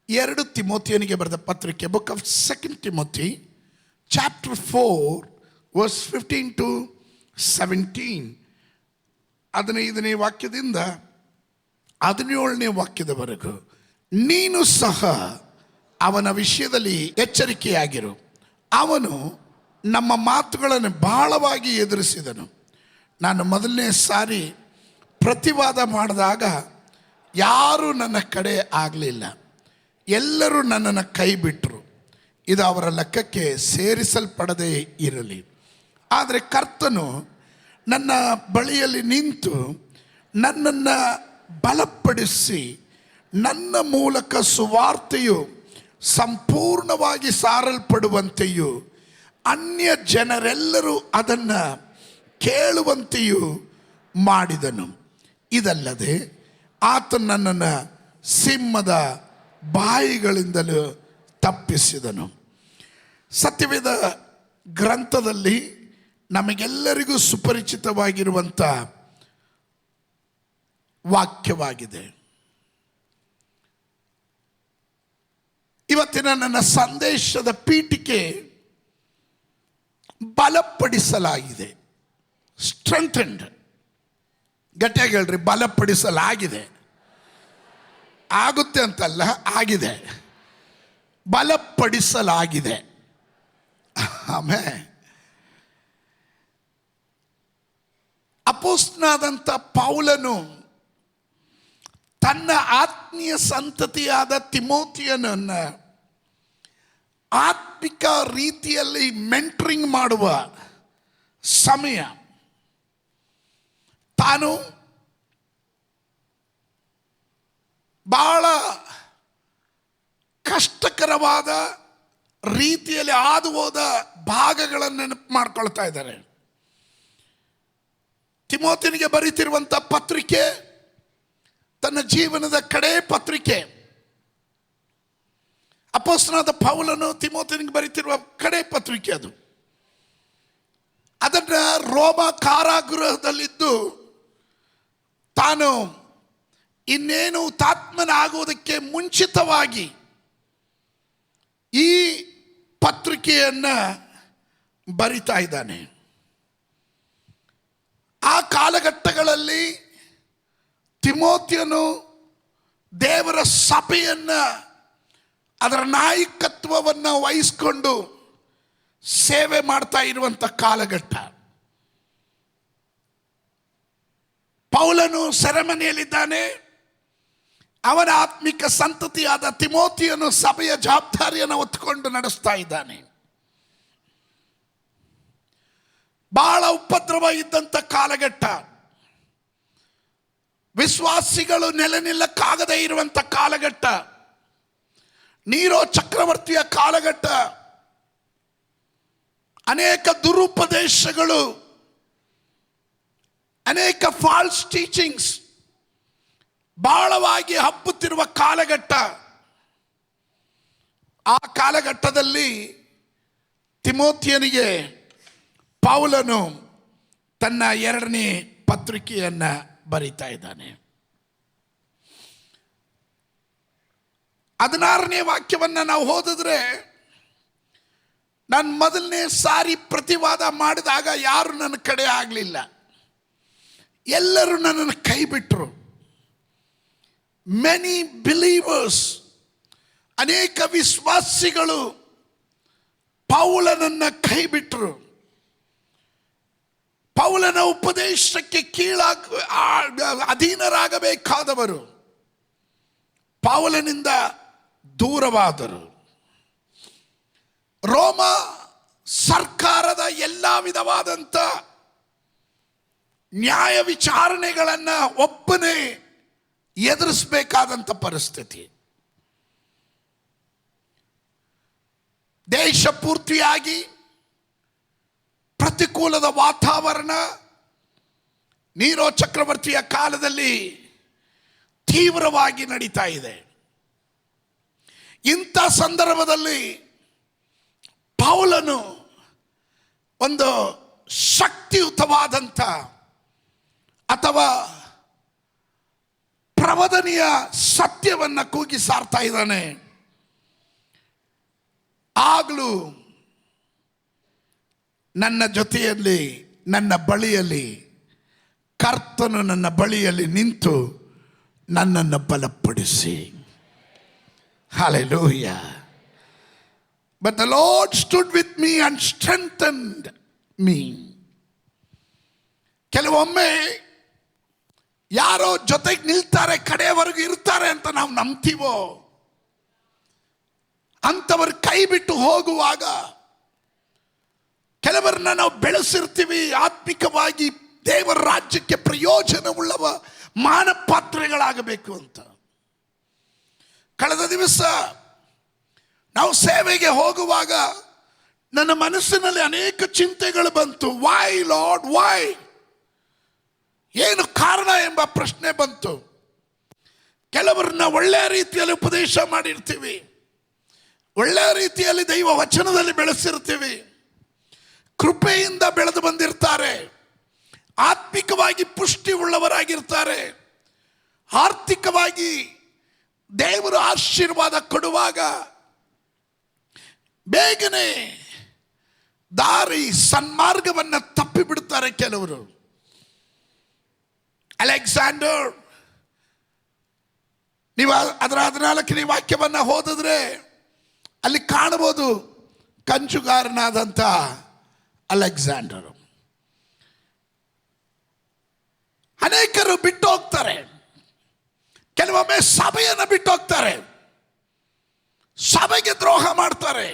2 ತಿಮೋಥಿಯನಿಗೆ ಬರೆದ ಪತ್ರಿಕೆ, book of 2 Timothy chapter 4 verse 15 to 17, 15ನೇ ವಾಕ್ಯದಿಂದ 17ನೇ ವಾಕ್ಯದವರೆಗೂ, ನೀನು ಸಹ ಅವನ ವಿಷಯದಲ್ಲಿ ಎಚ್ಚರಿಕೆಯಾಗಿರು. ಅವನು ನಮ್ಮ ಮಾತುಗಳನ್ನು ಬಹಳವಾಗಿ ಎದುರಿಸಿದನು. ನಾನು ಮೊದಲನೇ ಸಾರಿ ಪ್ರತಿವಾದ ಮಾಡಿದಾಗ ಯಾರೂ ನನ್ನ ಕಡೆ ಆಗಲಿಲ್ಲ, ಎಲ್ಲರೂ ನನ್ನನ್ನು ಕೈ ಬಿಟ್ಟರು. ಇದು ಅವರ ಲೆಕ್ಕಕ್ಕೆ ಸೇರಿಸಲ್ಪಡದೇ ಇರಲಿ. ಆದರೆ ಕರ್ತನು ನನ್ನ ಬಳಿಯಲ್ಲಿ ನಿಂತು ನನ್ನನ್ನು ಬಲಪಡಿಸಿ, ನನ್ನ ಮೂಲಕ ಸುವಾರ್ತೆಯು ಸಂಪೂರ್ಣವಾಗಿ ಸಾರಲ್ಪಡುವಂತೆಯೂ ಅನ್ಯ ಜನರೆಲ್ಲರೂ ಅದನ್ನು ಕೇಳುವಂತೆಯೂ ಮಾಡಿದನು. ಇದಲ್ಲದೆ ಆತ ನನ್ನನ್ನು ಸಿಂಹದ ಬಾಯಿಗಳಿಂದಲೂ ತಪ್ಪಿಸಿದನು. ಸತ್ಯವೇದ ಗ್ರಂಥದಲ್ಲಿ ನಮಗೆಲ್ಲರಿಗೂ ಸುಪರಿಚಿತವಾಗಿರುವಂಥ ವಾಕ್ಯವಾಗಿದೆ. ಇವತ್ತಿನ ನನ್ನ ಸಂದೇಶದ ಪೀಠಿಕೆ ಬಲಪಡಿಸಲಾಗಿದೆ. ಸ್ಟ್ರೆಂಥೆಂಡ್. ಗಟ್ಟಿಯಾಗಿ ಹೇಳ್ರಿ, ಬಲಪಡಿಸಲಾಗಿದೆ. ಆಗುತ್ತೆ ಅಂತಲ್ಲ, ಆಗಿದೆ. ಬಲಪಡಿಸಲಾಗಿದೆ. ಆಮೇಲೆ ಅಪೊಸ್ತಲನಾದಂಥ ಪೌಲನು ತನ್ನ ಆತ್ಮೀಯ ಸಂತತಿಯಾದ ತಿಮೋಥಿಯನನ್ನು ಆತ್ಮಿಕ ರೀತಿಯಲ್ಲಿ ಮೆಂಟರಿಂಗ್ ಮಾಡುವ ಸಮಯ, ತಾನು ಬಹಳ ಕಷ್ಟಕರವಾದ ರೀತಿಯಲ್ಲಿ ಹಾದು ಹೋದ ಭಾಗಗಳನ್ನು ನೆನಪು ಮಾಡ್ಕೊಳ್ತಾ ಇದ್ದಾರೆ. ತಿಮೋಥಿಯನಿಗೆ ಬರೀತಿರುವಂಥ ಪತ್ರಿಕೆ ತನ್ನ ಜೀವನದ ಕಡೆ ಪತ್ರಿಕೆ. ಅಪೊಸ್ತಲನಾದ ಪೌಲನು ತಿಮೋಥಿಯನಿಗೆ ಬರೀತಿರುವ ಕಡೆ ಪತ್ರಿಕೆ ಅದು. ಅದನ್ನು ರೋಮ ಕಾರಾಗೃಹದಲ್ಲಿದ್ದು ತಾನು ಇನ್ನೇನು ಹುತಾತ್ಮನಾಗುವುದಕ್ಕೆ ಮುಂಚಿತವಾಗಿ ಈ ಪತ್ರಿಕೆಯನ್ನು ಬರಿತಾ ಇದ್ದಾನೆ. ಆ ಕಾಲಘಟ್ಟಗಳಲ್ಲಿ ತಿಮೋಥಿಯನು ದೇವರ ಸಭೆಯನ್ನು, ಅದರ ನಾಯಕತ್ವವನ್ನು ವಹಿಸಿಕೊಂಡು ಸೇವೆ ಮಾಡ್ತಾ ಇರುವಂಥ ಕಾಲಘಟ್ಟ. ಪೌಲನು ಸೆರೆಮನೆಯಲ್ಲಿದ್ದಾನೆ. ಅವನ ಆತ್ಮಿಕ ಸಂತತಿಯಾದ ತಿಮೋಥಿಯನು ಸಭೆಯ ಜವಾಬ್ದಾರಿಯನ್ನು ಹೊತ್ತುಕೊಂಡು ನಡೆಸ್ತಾ ಇದ್ದಾನೆ. ಬಹಳ ಉಪದ್ರವ ಇದ್ದಂಥ ಕಾಲಘಟ್ಟ. ವಿಶ್ವಾಸಿಗಳು ನೆಲೆ ನಿಲ್ಲಕ್ಕಾಗದೇ ಇರುವಂಥ ಕಾಲಘಟ್ಟ. ನೀರೋ ಚಕ್ರವರ್ತಿಯ ಕಾಲಘಟ್ಟ. ಅನೇಕ ದುರುಪದೇಶಗಳು, ಅನೇಕ ಫಾಲ್ಸ್ ಟೀಚಿಂಗ್ಸ್ ಬಹಳವಾಗಿ ಹಬ್ಬುತ್ತಿರುವ ಕಾಲಘಟ್ಟ. ಆ ಕಾಲಘಟ್ಟದಲ್ಲಿ ತಿಮೋಥಿಯನಿಗೆ ಪೌಲನು ತನ್ನ 2ನೇ ಪತ್ರಿಕೆಯನ್ನು ಬರೀತಾ ಇದ್ದಾನೆ. 16ನೇ ವಾಕ್ಯವನ್ನು ನಾವು ಓದಿದ್ರೆ, ನಾನು ಮೊದಲನೇ ಸಾರಿ ಪ್ರತಿವಾದ ಮಾಡಿದಾಗ ಯಾರು ನನ್ನ ಕಡೆ ಆಗಲಿಲ್ಲ, ಎಲ್ಲರೂ ನನ್ನನ್ನು ಕೈ ಬಿಟ್ಟರು. ಮೆನಿ ಬಿಲೀವರ್ಸ್, ಅನೇಕ ವಿಶ್ವಾಸಿಗಳು ಪೌಲನನ್ನು ಕೈ ಬಿಟ್ಟರು. ಪೌಲನ ಉಪದೇಶಕ್ಕೆ ಅಧೀನರಾಗಬೇಕಾದವರು ಪೌಲನಿಂದ ದೂರವಾದರು. ರೋಮ ಸರ್ಕಾರದ ಎಲ್ಲ ವಿಧವಾದಂಥ ನ್ಯಾಯ ವಿಚಾರಣೆಗಳನ್ನು ಒಬ್ಬನೇ ಎದುರಿಸಬೇಕಾದಂಥ ಪರಿಸ್ಥಿತಿ. ದೇಶ ಪೂರ್ತಿಯಾಗಿ ಪ್ರತಿಕೂಲದ ವಾತಾವರಣ ನೀರೋ ಚಕ್ರವರ್ತಿಯ ಕಾಲದಲ್ಲಿ ತೀವ್ರವಾಗಿ ನಡೀತಾ ಇದೆ. ಇಂಥ ಸಂದರ್ಭದಲ್ಲಿ ಪೌಲನು ಒಂದು ಶಕ್ತಿಯುತವಾದಂಥ ಅಥವಾ ಪ್ರವದನೀಯ ಸತ್ಯವನ್ನು ಕೂಗಿ ಸಾರ್ತಾ ಇದ್ದಾನೆ. ಆಗಲೂ ನನ್ನ ಜೊತೆಯಲ್ಲಿ, ನನ್ನ ಬಳಿಯಲ್ಲಿ ಕರ್ತನು ನನ್ನ ಬಳಿಯಲ್ಲಿ ನಿಂತು ನನ್ನನ್ನು ಬಲಪಡಿಸಿ. Hallelujah. But the Lord stood with me and strengthened me. ಕೆಲವೊಮ್ಮೆ ಯಾರೋ ಜೊತೆಗೆ ನಿಲ್ತಾರೆ, ಕಡೆಯವರೆಗೂ ಇರ್ತಾರೆ ಅಂತ ನಾವು ನಂಬ್ತೀವೋ, ಅಂಥವ್ರು ಕೈ ಬಿಟ್ಟು ಹೋಗುವಾಗ ಕೆಲವರನ್ನ ನಾವು ಬೆಳೆಸಿರ್ತೀವಿ ಆತ್ಮಿಕವಾಗಿ ದೇವರ ರಾಜ್ಯಕ್ಕೆ ಪ್ರಯೋಜನವುಳ್ಳವ ಮಾನಪಾತ್ರೆಗಳಾಗಬೇಕು ಅಂತ. ಕಳೆದ ದಿವಸ ನಾವು ಸೇವೆಗೆ ಹೋಗುವಾಗ ನನ್ನ ಮನಸ್ಸಿನಲ್ಲಿ ಅನೇಕ ಚಿಂತೆಗಳು ಬಂತು. ವೈ ಲಾರ್ಡ್ ವೈ, ಏನು ಕಾರಣ ಎಂಬ ಪ್ರಶ್ನೆ ಬಂತು. ಕೆಲವರನ್ನ ಒಳ್ಳೆಯ ರೀತಿಯಲ್ಲಿ ಉಪದೇಶ ಮಾಡಿರ್ತೀವಿ, ಒಳ್ಳೆಯ ರೀತಿಯಲ್ಲಿ ದೈವ ವಚನದಲ್ಲಿ ಬೆಳೆಸಿರ್ತೀವಿ, ಕೃಪೆಯಿಂದ ಬೆಳೆದು ಬಂದಿರ್ತಾರೆ, ಆತ್ಮಿಕವಾಗಿ ಪುಷ್ಟಿ ಉಳ್ಳವರಾಗಿರ್ತಾರೆ, ಆರ್ಥಿಕವಾಗಿ ದೇವರು ಆಶೀರ್ವಾದ ಕೊಡುವಾಗ ಬೇಗನೆ ದಾರಿ ಸನ್ಮಾರ್ಗವನ್ನು ತಪ್ಪಿಬಿಡ್ತಾರೆ ಕೆಲವರು. ಅಲೆಕ್ಸಾಂಡರ್, ನೀವು ಅದರ 14ನೇ ವಾಕ್ಯವನ್ನು ಓದಿದ್ರೆ ಅಲ್ಲಿ ಕಾಣಬಹುದು ಕಂಚುಗಾರನಾದಂಥ ಅಲೆಕ್ಸಾಂಡರ್. ಅನೇಕರು ಬಿಟ್ಟು ಹೋಗ್ತಾರೆ, ಕೆಲವೊಮ್ಮೆ ಸಭೆಯನ್ನು ಬಿಟ್ಟು ಹೋಗ್ತಾರೆ, ಸಭೆಗೆ ದ್ರೋಹ ಮಾಡ್ತಾರೆ,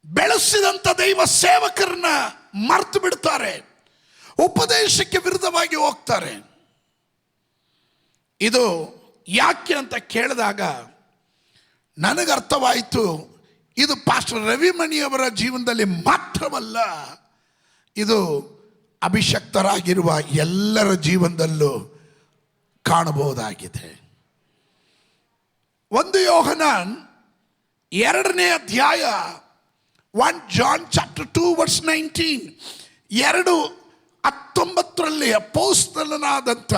ಬೆಳೆಸಿದಂಥ ದೈವ ಸೇವಕರನ್ನ ಮರ್ತು ಬಿಡ್ತಾರೆ, ಉಪದೇಶಕ್ಕೆ ವಿರುದ್ಧವಾಗಿ ಹೋಗ್ತಾರೆ. ಇದು ಯಾಕೆ ಅಂತ ಕೇಳಿದಾಗ ನನಗರ್ಥವಾಯಿತು, ಇದು ಪಾಸ್ಟರ್ ರವಿಮಣಿಯವರ ಜೀವನದಲ್ಲಿ ಮಾತ್ರವಲ್ಲ, ಇದು ಅಭಿಷಕ್ತರಾಗಿರುವ ಎಲ್ಲರ ಜೀವನದಲ್ಲೂ ಕಾಣಬಹುದಾಗಿದೆ. 1 ಯೋಹನಾನ್ 2ನೇ ಅಧ್ಯಾಯ 1 John chapter 2 verse 19, 2:19 ಅಪೊಸ್ತಲನಾದಂಥ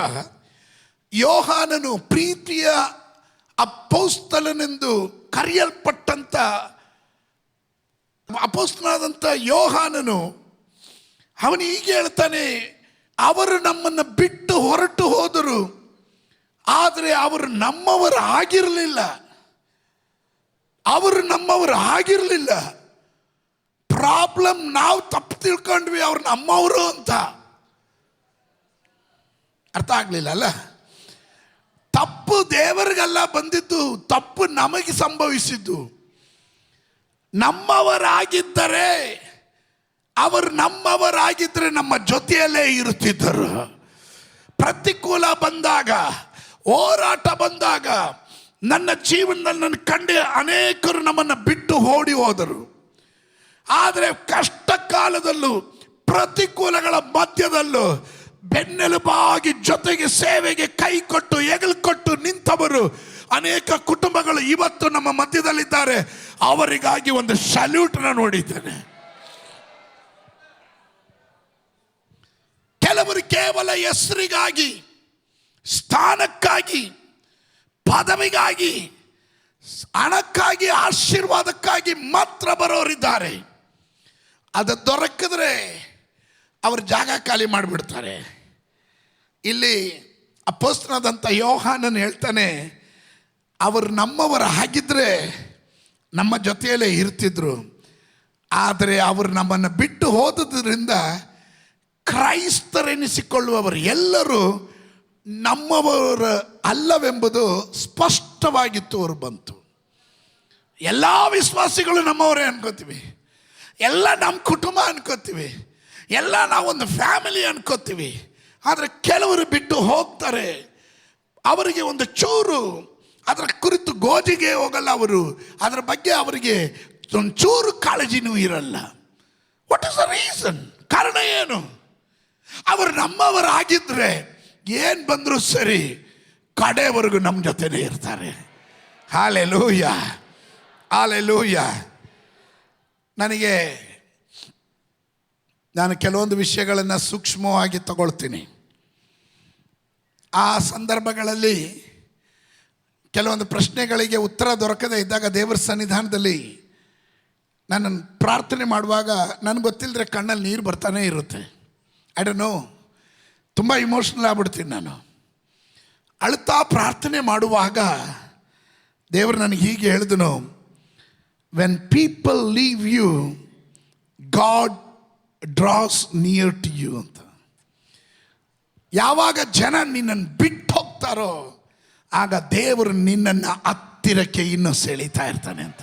ಯೋಹಾನನು, ಪ್ರೀತಿಯ ಅಪೊಸ್ತಲನೆಂದು ಕರೆಯಲ್ಪಟ್ಟಂಥ ಅಪೊಸ್ತಲನಾದಂಥ ಯೋಹಾನನು ಅವನು ಹೀಗೆ ಹೇಳ್ತಾನೆ, ಅವರು ನಮ್ಮನ್ನು ಬಿಟ್ಟು ಹೊರಟು ಹೋದರು, ಆದರೆ ಅವರು ನಮ್ಮವರು ಆಗಿರಲಿಲ್ಲ. ಅವರು ನಮ್ಮವರು ಆಗಿರಲಿಲ್ಲ. ಪ್ರಾಬ್ಲಮ್ ನಾವು ತಪ್ಪು ತಿಳ್ಕೊಂಡ್ವಿ, ಅವ್ರು ನಮ್ಮವರು ಅಂತ. ಅರ್ಥ ಆಗಲಿಲ್ಲ ಅಲ್ಲ? ತಪ್ಪು ದೇವರಿಗೆಲ್ಲ ಬಂದಿದ್ದು, ತಪ್ಪು ನಮಗೆ ಸಂಭವಿಸಿದ್ದು. ನಮ್ಮವರಾಗಿದ್ದರೆ, ಅವರು ನಮ್ಮವರಾಗಿದ್ದರೆ ನಮ್ಮ ಜೊತೆಯಲ್ಲೇ ಇರುತ್ತಿದ್ದರು. ಪ್ರತಿಕೂಲ ಬಂದಾಗ, ಹೋರಾಟ ಬಂದಾಗ, ನನ್ನ ಜೀವನದಲ್ಲಿ ನನ್ನ ಕಂಡು ಅನೇಕರು ನಮ್ಮನ್ನು ಬಿಟ್ಟು ಓಡಿ ಹೋದರು. ಆದರೆ ಕಷ್ಟ ಕಾಲದಲ್ಲೂ, ಪ್ರತಿಕೂಲಗಳ ಮಧ್ಯದಲ್ಲೂ ಬೆನ್ನೆಲುಬಾಗಿ ಜೊತೆಗೆ ಸೇವೆಗೆ ಕೈ ಕೊಟ್ಟು ಹೆಗಲು ಕೊಟ್ಟು ನಿಂತವರು ಅನೇಕ ಕುಟುಂಬಗಳು ಇವತ್ತು ನಮ್ಮ ಮಧ್ಯದಲ್ಲಿದ್ದಾರೆ. ಅವರಿಗಾಗಿ ಒಂದು ಸಲ್ಯೂಟ್ನ ನೋಡಿದ್ದೇನೆ. ಕೆಲವರು ಕೇವಲ ಹೆಸರಿಗಾಗಿ, ಸ್ಥಾನಕ್ಕಾಗಿ, ಪದವಿಗಾಗಿ, ಹಣಕ್ಕಾಗಿ, ಆಶೀರ್ವಾದಕ್ಕಾಗಿ ಮಾತ್ರ ಬರೋರಿದ್ದಾರೆ. ಅದು ದೊರಕಿದ್ರೆ ಅವರು ಜಾಗ ಖಾಲಿ ಮಾಡಿಬಿಡ್ತಾರೆ. ಇಲ್ಲಿ ಅಪೊಸ್ತಲನಾದಂಥ ಯೋಹಾನನು ಹೇಳ್ತಾನೆ, ಅವರು ನಮ್ಮವರು ಆಗಿದ್ರೆ ನಮ್ಮ ಜೊತೆಯಲ್ಲೇ ಇರ್ತಿದ್ರು, ಆದರೆ ಅವರು ನಮ್ಮನ್ನು ಬಿಟ್ಟು ಹೋದುದರಿಂದ ಕ್ರೈಸ್ತರೆನಿಸಿಕೊಳ್ಳುವವರು ಎಲ್ಲರೂ ನಮ್ಮವರು ಅಲ್ಲವೆಂಬುದು ಸ್ಪಷ್ಟವಾಗಿ ತೋರು ಬಂತು. ಎಲ್ಲ ವಿಶ್ವಾಸಿಗಳು ನಮ್ಮವರೇ ಅನ್ಕೋತೀವಿ, ಎಲ್ಲ ನಮ್ಮ ಕುಟುಂಬ ಅನ್ಕೋತೀವಿ, ಎಲ್ಲ ನಾವೊಂದು ಫ್ಯಾಮಿಲಿ ಅನ್ಕೋತೀವಿ. ಆದರೆ ಕೆಲವರು ಬಿಟ್ಟು ಹೋಗ್ತಾರೆ. ಅವರಿಗೆ ಒಂದು ಚೂರು ಅದರ ಕುರಿತು ಗೋಜಿಗೆ ಹೋಗಲ್ಲ, ಅವರು ಅದರ ಬಗ್ಗೆ ಅವರಿಗೆ ಒಂದು ಚೂರು ಕಾಳಜಿನೂ ಇರಲ್ಲ. What is the reason? ಕಾರಣ ಏನು? ಅವರು ನಮ್ಮವರಾಗಿದ್ದರೆ ಏನು ಬಂದರೂ ಸರಿ, ಕಡೆವರೆಗೂ ನಮ್ಮ ಜೊತೆನೇ ಇರ್ತಾರೆ. Hallelujah, hallelujah. ನಾನು ಕೆಲವೊಂದು ವಿಷಯಗಳನ್ನು ಸೂಕ್ಷ್ಮವಾಗಿ ತಗೊಳ್ತೀನಿ. ಆ ಸಂದರ್ಭಗಳಲ್ಲಿ ಕೆಲವೊಂದು ಪ್ರಶ್ನೆಗಳಿಗೆ ಉತ್ತರ ದೊರಕದೇ ಇದ್ದಾಗ ದೇವರ ಸನ್ನಿಧಾನದಲ್ಲಿ ನಾನು ಪ್ರಾರ್ಥನೆ ಮಾಡುವಾಗ ನನಗೆ ಗೊತ್ತಿಲ್ಲದ್ರೆ ಕಣ್ಣಲ್ಲಿ ನೀರು ಬರ್ತಾನೆ ಇರುತ್ತೆ. ಐ ಡೋಂಟ್ ನೋ, ತುಂಬ ಇಮೋಷ್ನಲ್ ಆಗ್ಬಿಡ್ತೀನಿ ನಾನು. ಅಳ್ತಾ ಪ್ರಾರ್ಥನೆ ಮಾಡುವಾಗ ದೇವರು ನನಗೆ ಹೀಗೆ ಹೇಳಿದನು, when people leave you God draws near to you ಅಂತ. ಯಾವಾಗ ಜನ ನಿನ್ನನ್ನು ಬಿಟ್ಟು ಹೋಗ್ತಾರೋ ಆಗ ದೇವರು ನಿನ್ನನ್ನು ಹತ್ತಿರಕ್ಕೆ ಇನ್ನೂ ಸೆಳೀತಾ ಇರ್ತಾನೆ ಅಂತ.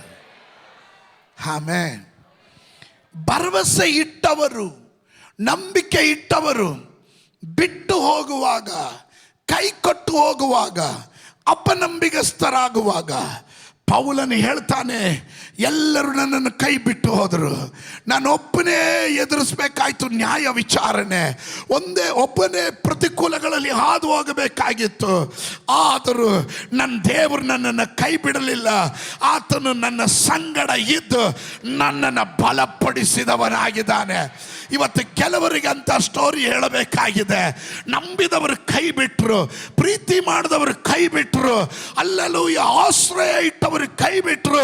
ಆಮೇಲೆ ಭರವಸೆ ಇಟ್ಟವರು, ನಂಬಿಕೆ ಇಟ್ಟವರು ಬಿಟ್ಟು ಹೋಗುವಾಗ, ಕೈ ಕೊಟ್ಟು ಹೋಗುವಾಗ, ಅಪನಂಬಿಗಸ್ತರಾಗುವಾಗ ಪೌಲನು ಹೇಳ್ತಾನೆ, ಎಲ್ಲರೂ ನನ್ನನ್ನು ಕೈ ಬಿಟ್ಟು ಹೋದರು, ನಾನು ಒಬ್ಬನೇ ಎದುರಿಸ್ಬೇಕಾಯ್ತು ನ್ಯಾಯ ವಿಚಾರಣೆ, ಒಬ್ಬನೇ ಪ್ರತಿಕೂಲಗಳಲ್ಲಿ ಹಾದು ಹೋಗಬೇಕಾಗಿತ್ತು. ಆದರೂ ನನ್ನ ದೇವರು ನನ್ನನ್ನು ಕೈ ಬಿಡಲಿಲ್ಲ. ಆತನು ನನ್ನ ಸಂಗಡ ಇದ್ದು ನನ್ನನ್ನು ಬಲಪಡಿಸಿದವನಾಗಿದ್ದಾನೆ. ಇವತ್ತು ಕೆಲವರಿಗೆ ಅಂತ ಸ್ಟೋರಿ ಹೇಳಬೇಕಾಗಿದೆ. ನಂಬಿದವರು ಕೈ ಬಿಟ್ಟರು, ಪ್ರೀತಿ ಮಾಡಿದವರು ಕೈ ಬಿಟ್ಟರು, ಅಲ್ಲೂ ಆಶ್ರಯ ಇಟ್ಟವರು ಕೈ ಬಿಟ್ಟರು.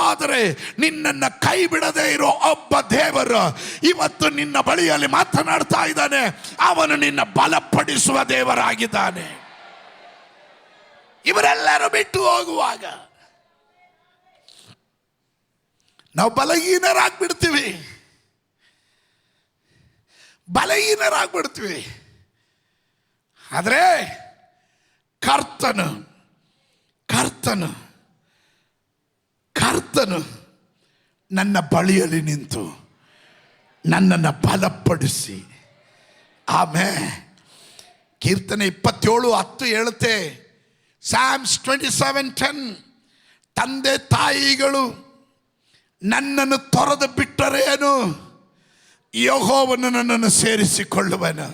ಆದರೆ ನಿನ್ನನ್ನು ಕೈ ಬಿಡದೇ ಇರೋ ಒಬ್ಬ ದೇವರು ಇವತ್ತು ನಿನ್ನ ಬಳಿಯಲ್ಲಿ ಮಾತನಾಡ್ತಾ ಇದ್ದಾನೆ. ಅವನು ನಿನ್ನ ಬಲಪಡಿಸುವ ದೇವರಾಗಿದ್ದಾನೆ. ಇವರೆಲ್ಲರೂ ಬಿಟ್ಟು ಹೋಗುವಾಗ ನಾವು ಬಲಹೀನರಾಗ್ಬಿಡ್ತೀವಿ. ಆದರೆ ಕರ್ತನು ನನ್ನ ಬಳಿಯಲ್ಲಿ ನಿಂತು ನನ್ನನ್ನು ಬಲಪಡಿಸಿ. ಆಮೇಲೆ ಕೀರ್ತನೆ 27:10 ಹೇಳುತ್ತೆ, Psalms 27:10, ತಂದೆ ತಾಯಿಗಳು ನನ್ನನ್ನು ತೊರೆದು ಬಿಟ್ಟರೇನು, ಯೆಹೋವನು ನನ್ನನ್ನು ಸೇರಿಸಿಕೊಳ್ಳುವನು.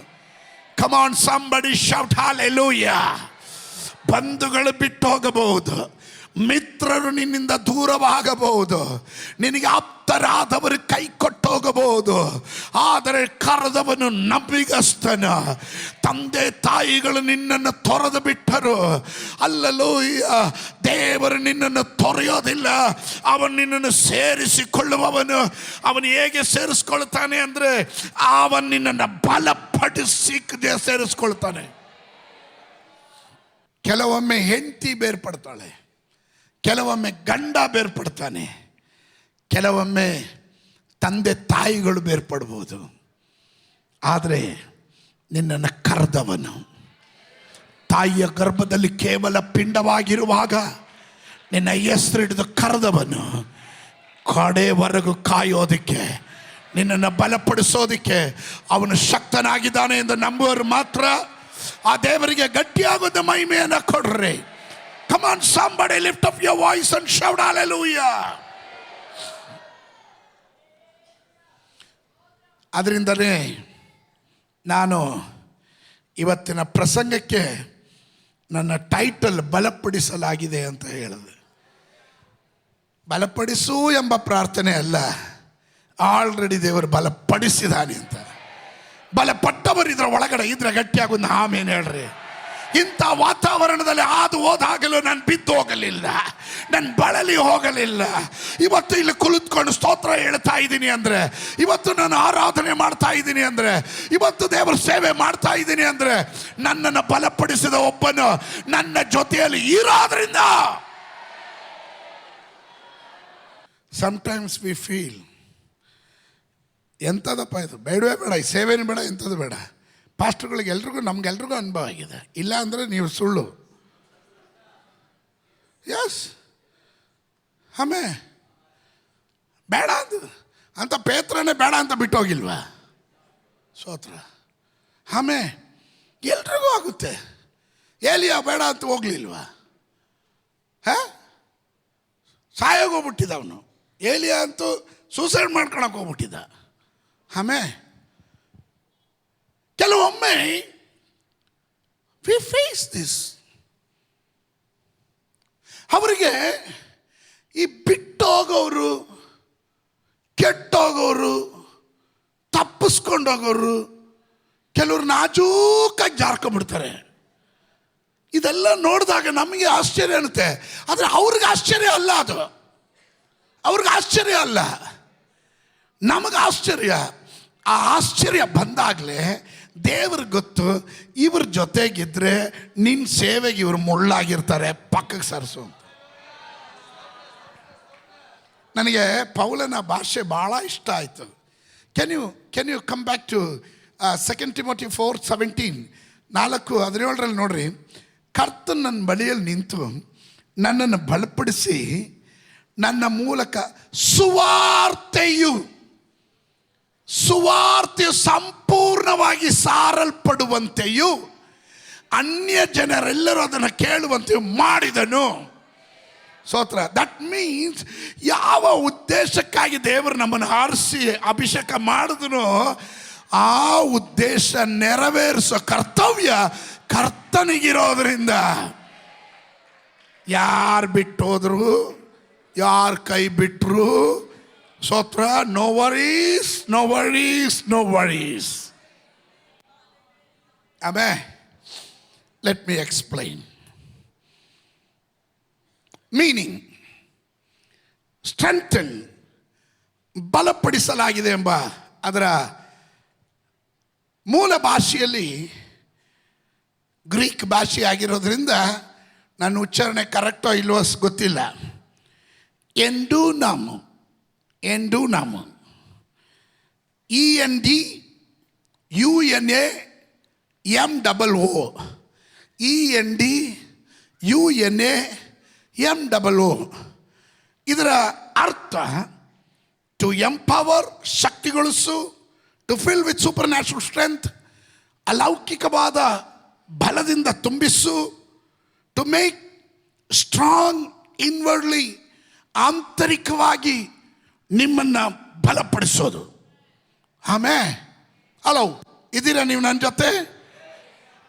Come on, somebody shout hallelujah. ಬಂಧುಗಳು ಬಿಟ್ಟು ಹೋಗಬಹುದು, ಮಿತ್ರರು ನಿನ್ನಿಂದ ದೂರವಾಗಬಹುದು, ನಿನಗೆ ಆಪ್ತರಾದವರು ಕೈ ಕೊಟ್ಟು ಹೋಗಬಹುದು. ಆದರೆ ಕರೆದವನು ನಂಬಿಗಸ್ತನ. ತಂದೆ ತಾಯಿಗಳು ನಿನ್ನನ್ನು ತೊರೆದು ಬಿಟ್ಟರು, ಅಲ್ಲಲೂಯ್ಯ, ದೇವರು ನಿನ್ನನ್ನು ತೊರೆಯೋದಿಲ್ಲ, ಅವನು ನಿನ್ನನ್ನು ಸೇರಿಸಿಕೊಳ್ಳುವವನು. ಅವನು ಹೇಗೆ ಸೇರಿಸ್ಕೊಳ್ತಾನೆ ಅಂದರೆ ಅವನು ನಿನ್ನನ್ನು ಬಲಪಡಿಸಿ ಸೇರಿಸ್ಕೊಳ್ತಾನೆ. ಕೆಲವೊಮ್ಮೆ ಹೆಂಡತಿ ಬೇರ್ಪಡ್ತಾಳೆ, ಕೆಲವೊಮ್ಮೆ ಗಂಡ ಬೇರ್ಪಡ್ತಾನೆ, ಕೆಲವೊಮ್ಮೆ ತಂದೆ ತಾಯಿಗಳು ಬೇರ್ಪಡ್ಬೋದು. ಆದರೆ ನಿನ್ನನ್ನು ಕರೆದವನು, ತಾಯಿಯ ಗರ್ಭದಲ್ಲಿ ಕೇವಲ ಪಿಂಡವಾಗಿರುವಾಗ ನಿನ್ನ ಹೆಸರಿಡಿದು ಕರೆದವನು, ಕಡೆವರೆಗೂ ಕಾಯೋದಕ್ಕೆ, ನಿನ್ನನ್ನು ಬಲಪಡಿಸೋದಕ್ಕೆ ಅವನು ಶಕ್ತನಾಗಿದ್ದಾನೆ ಎಂದು ನಂಬುವವರು ಮಾತ್ರ ಆ ದೇವರಿಗೆ ಗಟ್ಟಿಯಾಗೋದ ಮಹಿಮೆಯನ್ನು ಕೊಡ್ರಿ. Come on, somebody lift up your voice and shout hallelujah. ಅದರಿಂದಲೇ ನಾನು ಇವತ್ತಿನ ಪ್ರಸಂಗಕ್ಕೆ ನನ್ನ ಟೈಟಲ್ ಬಲಪಡಿಸಲಾಗಿದೆ ಅಂತ ಹೇಳಿದೆ. ಬಲಪಡಿಸು ಎಂಬ ಪ್ರಾರ್ಥನೆ ಅಲ್ಲ, ಆಲ್ರೆಡಿ ದೇವರು ಬಲಪಡಿಸಿದಾನೆ ಅಂತ. ಬಲಪಟ್ಟವರು ಇದರ ಒಳಗಡೆ ಇದ್ರೆ ಗಟ್ಟಿಯಾಗೊಂದು ಆಮೇಲೆ ಹೇಳ್ರಿ. ಇಂಥ ವಾತಾವರಣದಲ್ಲಿ ಹಾದು ಹೋದಾಗಲೂ ನಾನು ಬಿದ್ದು ಹೋಗಲಿಲ್ಲ, ನನ್ನ ಬಳಲಿ ಹೋಗಲಿಲ್ಲ. ಇವತ್ತು ಇಲ್ಲಿ ಕುಳಿತುಕೊಂಡು ಸ್ತೋತ್ರ ಹೇಳ್ತಾ ಇದ್ದೀನಿ ಅಂದರೆ, ಇವತ್ತು ನಾನು ಆರಾಧನೆ ಮಾಡ್ತಾ ಇದ್ದೀನಿ ಅಂದರೆ, ಇವತ್ತು ದೇವರ ಸೇವೆ ಮಾಡ್ತಾ ಇದ್ದೀನಿ ಅಂದರೆ ನನ್ನನ್ನು ಬಲಪಡಿಸಿದ ಒಬ್ಬನು ನನ್ನ ಜೊತೆಯಲ್ಲಿ ಇರೋದ್ರಿಂದ. ಸಮಟೈಮ್ಸ್ ವಿ ಫೀಲ್, ಎಂಥದಪ್ಪ ಇದು, ಬೇಡವೇ ಬೇಡ, ಈ ಸೇವೆನೂ ಬೇಡ, ಎಂಥದ್ದು ಬೇಡ. ಪಾಸ್ಟರ್ಗಳಿಗೆ ಎಲ್ರಿಗೂ ನಮಗೆಲ್ರಿಗೂ ಅನುಭವ ಆಗಿದೆ. ಇಲ್ಲ ಅಂದರೆ ನೀವು ಸುಳ್ಳು. ಎಸ್, ಆಮೇಲೆ ಬೇಡ ಅಂತ ಪೇತ್ರನೇ ಬೇಡ ಅಂತ ಬಿಟ್ಟು ಹೋಗಿಲ್ವಾ? ಸ್ತೋತ್ರ. ಆಮೇಲೆ ಎಲ್ರಿಗೂ ಆಗುತ್ತೆ. ಏಲಿಯಾ ಬೇಡ ಅಂತ ಹೋಗ್ಲಿಲ್ವಾ? ಸಾಯೋಗೋಗ್ಬಿಟ್ಟಿದ್ದ ಅವನು. ಏಲಿಯಾ ಅಂತೂ ಸೂಸೈಡ್ ಮಾಡ್ಕೊಳಕ್ಕೆ ಹೋಗ್ಬಿಟ್ಟಿದ್ದ. ಆಮೇಲೆ ಕೆಲವೊಮ್ಮೆ ವಿ ಫೇಸ್ ದಿಸ್. ಅವರಿಗೆ ಈ ಬಿಟ್ಟೋಗೋರು, ಕೆಟ್ಟೋಗೋರು, ತಪ್ಪಿಸ್ಕೊಂಡೋಗೋರು, ಕೆಲವರು ನಾಜೂಕಾಗಿ ಜಾರ್ಕೊಂಡ್ಬಿಡ್ತಾರೆ. ಇದೆಲ್ಲ ನೋಡಿದಾಗ ನಮಗೆ ಆಶ್ಚರ್ಯ ಅನ್ನುತ್ತೆ. ಆದರೆ ಅವ್ರಿಗೆ ಆಶ್ಚರ್ಯ ಅಲ್ಲ, ಅದು ಅವ್ರಿಗೆ ಆಶ್ಚರ್ಯ ಅಲ್ಲ. ನಮಗೆ ಆಶ್ಚರ್ಯ. ಆ ಆಶ್ಚರ್ಯ ಬಂದಾಗಲೇ ದೇವ್ರಿಗೆ ಗೊತ್ತು, ಇವ್ರ ಜೊತೆಗಿದ್ರೆ ನಿನ್ನ ಸೇವೆಗೆ ಇವ್ರು ಮುಳ್ಳಾಗಿರ್ತಾರೆ, ಪಕ್ಕಕ್ಕೆ ಸರಿಸು. ನನಗೆ ಪೌಲನ ಭಾಷೆ ಭಾಳ ಇಷ್ಟ ಆಯಿತು. Can you come back to 2 Timothy 4:17 4:17 ನೋಡ್ರಿ. ಕರ್ತನ ನನ್ನ ಬಳಿಯಲ್ಲಿ ನಿಂತು ನನ್ನನ್ನು ಬಲಪಡಿಸಿ ನನ್ನ ಮೂಲಕ ಸುವಾರ್ತೆಯು ಸಂಪೂರ್ಣವಾಗಿ ಸಾರಲ್ಪಡುವಂತೆಯೂ ಅನ್ಯ ಜನರೆಲ್ಲರೂ ಅದನ್ನು ಕೇಳುವಂತೆಯೂ ಮಾಡಿದನು. ಸ್ತೋತ್ರ. ದಟ್ ಮೀನ್ಸ್ ಯಾವ ಉದ್ದೇಶಕ್ಕಾಗಿ ದೇವರು ನಮ್ಮನ್ನು ಆರಿಸಿ ಅಭಿಷೇಕ ಮಾಡಿದನೋ ಆ ಉದ್ದೇಶ ನೆರವೇರಿಸೋ ಕರ್ತವ್ಯ ಕರ್ತನಿಗಿರೋದ್ರಿಂದ ಯಾರು ಬಿಟ್ಟೋದ್ರು, ಯಾರು ಕೈ ಬಿಟ್ಟರು, ಸ್ತೋತ್ರ, no worries, no worries, no worries. ಆಮೇಲೆ let me explain. Meaning strengthen, ಬಲಪಡಿಸಲಾಗಿದೆ ಎಂಬ ಅದರ ಮೂಲ ಭಾಷೆಯಲ್ಲಿ ಗ್ರೀಕ್ ಭಾಷೆ ಆಗಿರೋದ್ರಿಂದ ನನ್ನ ಉಚ್ಚಾರಣೆ ಕರೆಕ್ಟೋ ಇಲ್ವೋ ಗೊತ್ತಿಲ್ಲ. ಎಂಡೂನಾಮ್, ಎಂಡೂನಾಮ್, ENDUNAMOO, ENDUNAMOO. ಇದರ ಅರ್ಥ ಟು ಎಂಪವರ್, ಶಕ್ತಿಗೊಳಿಸು, to fill with supernatural strength, ಅಲೌಕಿಕವಾದ ಬಲದಿಂದ ತುಂಬಿಸು, ಟು ಮೇಕ್ ಸ್ಟ್ರಾಂಗ್ ಇನ್ವರ್ಡ್ಲಿ, ಆಂತರಿಕವಾಗಿ ನಿಮ್ಮನ್ನು ಬಲಪಡಿಸೋದು. ಆಮೇಲೆ ಹಲೋ, ಇದ್ದೀರಾ ನೀವು ನನ್ನ ಜೊತೆ?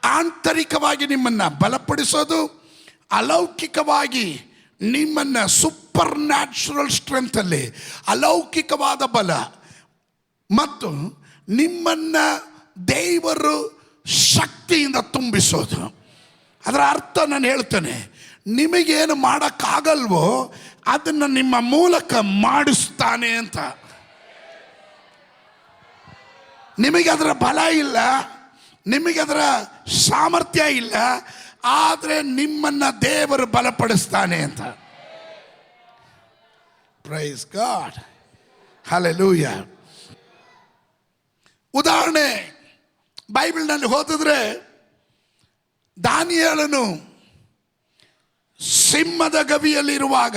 ಆಂತರಿಕವಾಗಿ ನಿಮ್ಮನ್ನು ಬಲಪಡಿಸೋದು, ಅಲೌಕಿಕವಾಗಿ ನಿಮ್ಮನ್ನು ಸೂಪರ್ ನ್ಯಾಚುರಲ್ ಸ್ಟ್ರೆಂತಲ್ಲಿ ಅಲೌಕಿಕವಾದ ಬಲ ಮತ್ತು ನಿಮ್ಮನ್ನು ದೇವರು ಶಕ್ತಿಯಿಂದ ತುಂಬಿಸೋದು. ಅದರ ಅರ್ಥ ನಾನು ಹೇಳ್ತೇನೆ, ನಿಮಗೇನು ಮಾಡೋಕ್ಕಾಗಲ್ವೋ ಅದನ್ನು ನಿಮ್ಮ ಮೂಲಕ ಮಾಡಿಸ್ತಾನೆ ಅಂತ. ನಿಮಗೆ ಅದರ ಬಲ ಇಲ್ಲ, ನಿಮಗೆ ಅದರ ಸಾಮರ್ಥ್ಯ ಇಲ್ಲ, ಆದರೆ ನಿಮ್ಮನ್ನು ದೇವರು ಬಲಪಡಿಸ್ತಾನೆ ಅಂತ. Praise God, hallelujah. ಉದಾಹರಣೆ ಬೈಬಲ್ನಲ್ಲಿ ಓದಿದ್ರೆ, ದಾನಿಯೇಲನು ಸಿಂಹದ ಗವಿಯಲ್ಲಿರುವಾಗ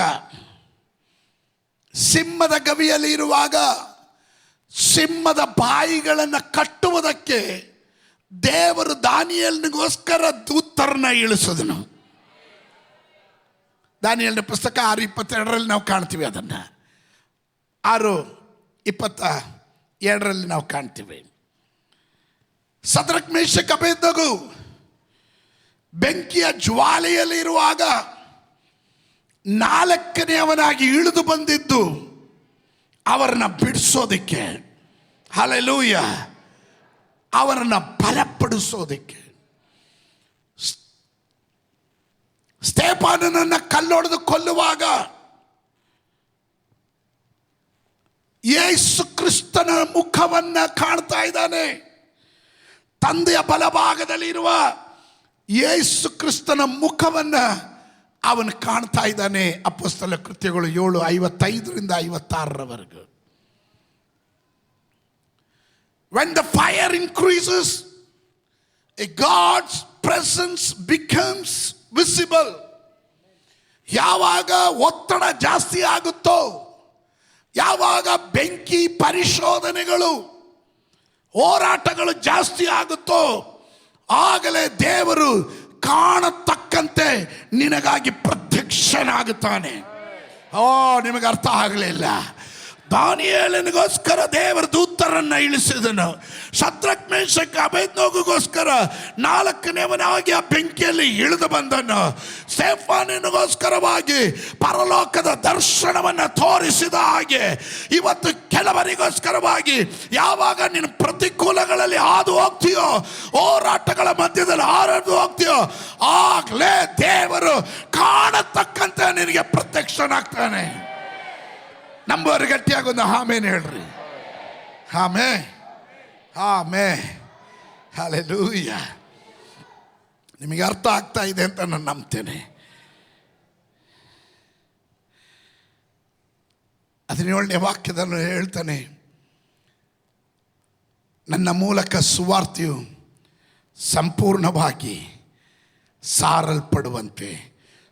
ಸಿಂಹದ ಬಾಯಿಗಳನ್ನು ಕಟ್ಟುವುದಕ್ಕೆ ದೇವರು ದಾನಿಯೇಲನಿಗೋಸ್ಕರ ದೂತರನ್ನ ಇಳಿಸಿದನು. ದಾನಿಯೇಲನ ಪುಸ್ತಕ 6:22 ನಾವು ಕಾಣ್ತೀವಿ. ಅದನ್ನು 6:22 ನಾವು ಕಾಣ್ತೀವಿ. ಸದ್ರಕ್, ಮೇಷಕ್, ಅಬೇದ್ನೆಗೋ ಬೆಂಕಿಯ ಜ್ವಾಲೆಯಲ್ಲಿ ಇರುವಾಗ 4ನೇಯವನಾಗಿ ಇಳಿದು ಬಂದಿದ್ದು ಅವರನ್ನ ಬಿಡಿಸೋದಕ್ಕೆ, ಹಲ್ಲೆಲೂಯಾ, ಅವರನ್ನ ಬಲಪಡಿಸೋದಕ್ಕೆ. ಸ್ತೆಫನನನ್ನು ಕಲ್ಲೊಡೆದು ಕೊಲ್ಲುವಾಗ ಯೇಸು ಕ್ರಿಸ್ತನ ಮುಖವನ್ನ ಕಾಣ್ತಾ ಇದ್ದಾನೆ. ತಂದೆಯ ಬಲಭಾಗದಲ್ಲಿ ಇರುವ ಯೇಸು ಕ್ರಿಸ್ತನ ಮುಖವನ್ನ ಅವನು ಕಾಣ್ತಾ ಇದ್ದಾನೆ. ಅಪೊಸ್ತಲ ಕೃತ್ಯಗಳು 7:55-56. When the fire increases, God's presence becomes visible. ಯಾವಾಗ ಒತ್ತಡ ಜಾಸ್ತಿ ಆಗುತ್ತೋ, ಯಾವಾಗ ಬೆಂಕಿ ಪರಿಶೋಧನೆಗಳು, ಹೋರಾಟಗಳು ಜಾಸ್ತಿ ಆಗುತ್ತೋ, ಆಗಲೇ ದೇವರು ಕಾಣತಕ್ಕಂತೆ ನಿನಗಾಗಿ ಪ್ರತ್ಯಕ್ಷನಾಗುತ್ತಾನೆ. ನಿಮಗೆ ಅರ್ಥ ಆಗಲಿಲ್ಲ? ದಾನಿಯೇಲನಿಗೋಸ್ಕರ ದೇವರು ದೂತರನ್ನ ಇಳಿಸಿದನು. ಶದ್ರಕ್, ಮೇಷಕ್, ಅಬೇದ್ನೆಗೋಗೋಸ್ಕರ 4ನೇಯವನಾಗಿ ಆ ಬೆಂಕಿಯಲ್ಲಿ ಇಳಿದು ಬಂದನು. ಸ್ತೆಫನನಿಗೋಸ್ಕರವಾಗಿ ಪರಲೋಕದ ದರ್ಶನವನ್ನು ತೋರಿಸಿದ ಹಾಗೆ ಇವತ್ತು ಕೆಲವರಿಗೋಸ್ಕರವಾಗಿ ಯಾವಾಗ ನೀನು ಪ್ರತಿಕೂಲಗಳಲ್ಲಿ ಹಾದು ಹೋಗ್ತೀಯೋ, ಹೋರಾಟಗಳ ಮಧ್ಯದಲ್ಲಿ ಹಾದು ಹೋಗ್ತೀಯೋ, ಆಗಲೇ ದೇವರು ಕಾಣತಕ್ಕಂತೆ ನಿನಗೆ ಪ್ರತ್ಯಕ್ಷನಾಗ್ತಾನೆ. ನಂಬರ್ ಗಟ್ಟಿಯಾಗೊಂದು ಆಮೇನ್ ಹೇಳ್ರಿ. Amen, amen, hallelujah. ನಿಮಗೆ ಅರ್ಥ ಆಗ್ತಾ ಇದೆ ಅಂತ ನಾನು ನಂಬ್ತೇನೆ. 17ನೇ ವಾಕ್ಯದಲ್ಲಿ ಹೇಳ್ತಾನೆ, ನನ್ನ ಮೂಲಕ ಸುವಾರ್ತೆಯು ಸಂಪೂರ್ಣವಾಗಿ ಸಾರಲ್ಪಡುವಂತೆ,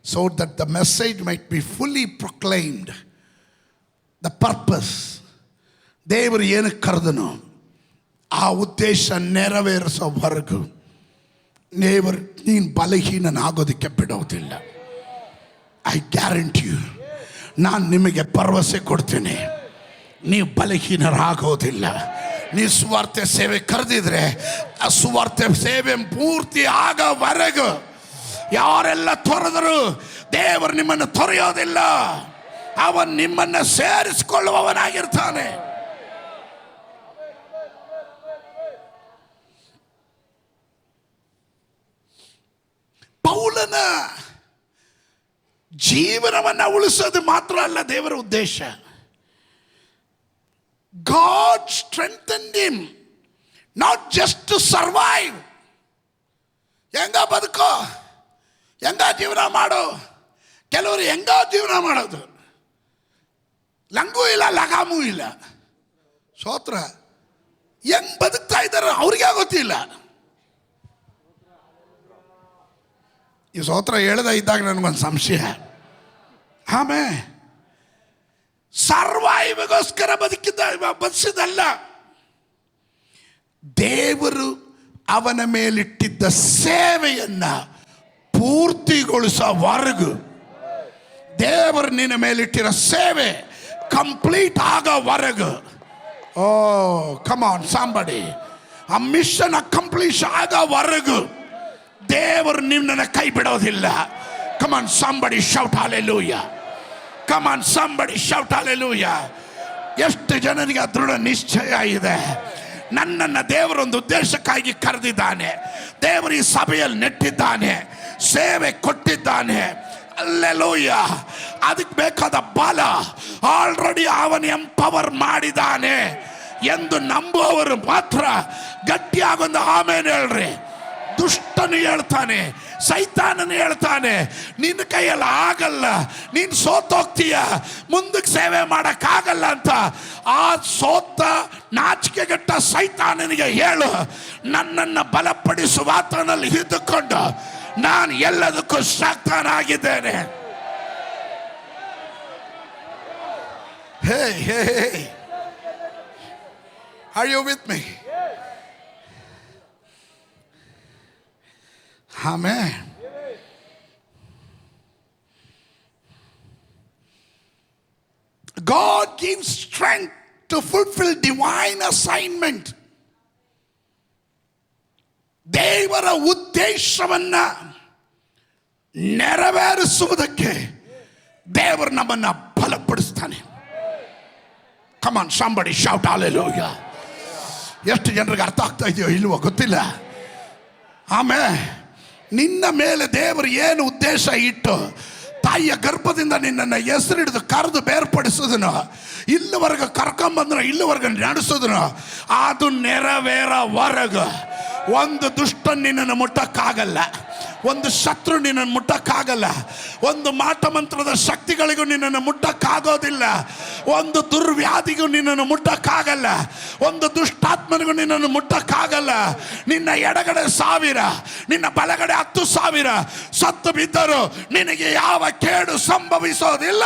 so that the message might be fully proclaimed. The purpose, ದೇವರು ಏನಕ್ಕೆ ಕರೆದನು ಆ ಉದ್ದೇಶ ನೆರವೇರಿಸೋವರೆಗೂ ನೀನು ಬಲಹೀನನಾಗೋದಕ್ಕೆ ಬಿಡೋದಿಲ್ಲ. ಐ ಗ್ಯಾರಂಟಿ ಯು, ನಾನು ನಿಮಗೆ ಭರವಸೆ ಕೊಡ್ತೀನಿ, ನೀವು ಬಲಹೀನರಾಗೋದಿಲ್ಲ. ನೀವು ಸುವಾರ್ತೆ ಸೇವೆ ಕರೆದಿದ್ರೆ ಆ ಸುವಾರ್ತೆ ಸೇವೆ ಪೂರ್ತಿ ಆಗೋವರೆಗೂ ಯಾರೆಲ್ಲ ತೊರೆದರು ದೇವರು ನಿಮ್ಮನ್ನು ತೊರೆಯೋದಿಲ್ಲ. ಅವನು ನಿಮ್ಮನ್ನು ಸೇರಿಸಿಕೊಳ್ಳುವವನಾಗಿರ್ತಾನೆ. ಪೌಲನ ಜೀವನವನ್ನು ಉಳಿಸೋದು ಮಾತ್ರ ಅಲ್ಲ ದೇವರ ಉದ್ದೇಶ. God strengthened him not just to survive. ಹೆಂಗ ಬದುಕೋ, ಹೆಂಗ ಜೀವನ ಮಾಡೋ. ಕೆಲವರು ಹೆಂಗ ಜೀವನ ಮಾಡೋದು, ಲಂಗೂ ಇಲ್ಲ ಲಗಾಮೂ ಇಲ್ಲ. ಸ್ತೋತ್ರ. ಹೆಂಗ್ ಬದುಕ್ತಾ ಇದ್ದಾರೆ ಅವ್ರಿಗೆ ಗೊತ್ತಿಲ್ಲ. ಈ ಸ್ತೋತ್ರ ಹೇಳ್ದ ಇದ್ದಾಗ ನನಗೊಂದು ಸಂಶಯ. ಆಮೇಲೆ ಸರ್ವೈವ್ಗೋಸ್ಕರ ಬದುಕಿದ್ದಲ್ಲ, ದೇವರು ಅವನ ಮೇಲಿಟ್ಟಿದ್ದ ಸೇವೆಯನ್ನ ಪೂರ್ತಿಗೊಳಿಸೋವರೆಗೂ, ದೇವರು ನಿನ್ನ ಮೇಲಿಟ್ಟಿರೋ ಸೇವೆ ಕಂಪ್ಲೀಟ್ ಆಗೋವರೆಗೂ, ಓ ಕಮ್ ಆನ್ ಸಂಬಡಿ, ಆ ಮಿಷನ್ ಅಕಂಪ್ಲೀಷ್ ಆಗೋವರೆಗೂ ದೇವರು ನಿನ್ನನ್ನು ಕೈ ಬಿಡೋದಿಲ್ಲ. Come on somebody shout hallelujah. Come on somebody shout hallelujah. ಎಷ್ಟು ಜನರಿಗೆ ದೃಢ ನಿಶ್ಚಯ ಇದೆ, ನನ್ನನ್ನು ದೇವರೊಂದು ಉದ್ದೇಶಕ್ಕಾಗಿ ಕರೆದಿದ್ದಾನೆ, ದೇವರು ಈ ಸಭೆಯಲ್ಲಿ ನೆಟ್ಟಿದ್ದಾನೆ, ಸೇವೆ ಕೊಟ್ಟಿದ್ದಾನೆ. ಹಲ್ಲೆಲೂಯಾ. ಅದಕ್ಕೆ ಬೇಕಾದ ಬಲ ಆಲ್ರೆಡಿ ಅವನು ಎಂಪವರ್ ಮಾಡಿದ್ದಾನೆ ಎಂದು ನಂಬುವವರು ಮಾತ್ರ ಗಟ್ಟಿಯಾಗೊಂದು ಆಮೇಲೆ ಹೇಳ್ರಿ. ದುಷ್ಟನು ಹೇಳ್ತಾನೆ, ಸೈತಾನನು ಹೇಳ್ತಾನೆ, ನಿನ್ನ ಕೈಯಲ್ಲಿ ಆಗಲ್ಲ, ನೀನು ಸೋತೋಗ್ತೀಯ, ಮುಂದಕ್ಕೆ ಸೇವೆ ಮಾಡೋಕ್ಕಾಗಲ್ಲ ಅಂತ. ಆ ಸೋತ ನಾಚಿಕೆಗೆಟ್ಟ ಸೈತಾನನಿಗೆ ಹೇಳು, ನನ್ನನ್ನು ಬಲಪಡಿಸುವ ಆತನಲ್ಲಿ ಇದ್ದುಕೊಂಡು ನಾನು ಎಲ್ಲದಕ್ಕೂ ಶಕ್ತನಾಗಿದ್ದೇನೆ. Hey hey hey, are you with me? Amen. God gives strength to fulfill divine assignment. ದೇವರ ಉದ್ದೇಶವನ್ನ ನೆರವೇರಿಸುವುದಕ್ಕೆ ದೇವರು ನಮ್ಮನ್ನ ಬಲಪಡಿಸ್ತಾನೆ. Come on, somebody shout hallelujah. ಎಷ್ಟು ಜನರಿಗೆ ಅರ್ಥ ಆಗ್ತಾ ಇದೆಯೋ ಇಲ್ವೋ ಗೊತ್ತಿಲ್ಲ. ಆಮೇಲೆ ನಿನ್ನ ಮೇಲೆ ದೇವರು ಏನು ಉದ್ದೇಶ ಇಟ್ಟು ತಾಯಿಯ ಗರ್ಭದಿಂದ ನಿನ್ನನ್ನು ಹೆಸರಿಡಿದು ಕರೆದು ಬೇರ್ಪಡಿಸೋದನ್ನು, ಇಲ್ಲಿವರೆಗೆ ಕರ್ಕೊಂಬಂದ್ರೆ ಇಲ್ಲಿವರೆಗೆ ನಡೆಸೋದನ್ನು, ಅದು ನೆರವೇರವರೆಗೂ ಒಂದು ದುಷ್ಟ ನಿನ್ನನ್ನು ಮುಟ್ಟಕ್ಕಾಗಲ್ಲ, ಒಂದು ಶತ್ರು ನಿನ್ನನ್ನು ಮುಟ್ಟಕ್ಕಾಗಲ್ಲ, ಒಂದು ಮಾಟ ಮಂತ್ರದ ಶಕ್ತಿಗಳಿಗೂ ನಿನ್ನನ್ನು ಮುಟ್ಟಕ್ಕಾಗೋದಿಲ್ಲ, ಒಂದು ದುರ್ವ್ಯಾಧಿಗೂ ನಿನ್ನನ್ನು ಮುಟ್ಟಕ್ಕಾಗಲ್ಲ, ಒಂದು ದುಷ್ಟಾತ್ಮನಿಗೂ ನಿನ್ನನ್ನು ಮುಟ್ಟಕ್ಕಾಗಲ್ಲ. ನಿನ್ನ ಎಡಗಡೆ 1000, ನಿನ್ನ ಬಲಗಡೆ 10,000 ಸತ್ತು ಬಿದ್ದರು ನಿನಗೆ ಯಾವ ಕೇಡು ಸಂಭವಿಸೋದಿಲ್ಲ.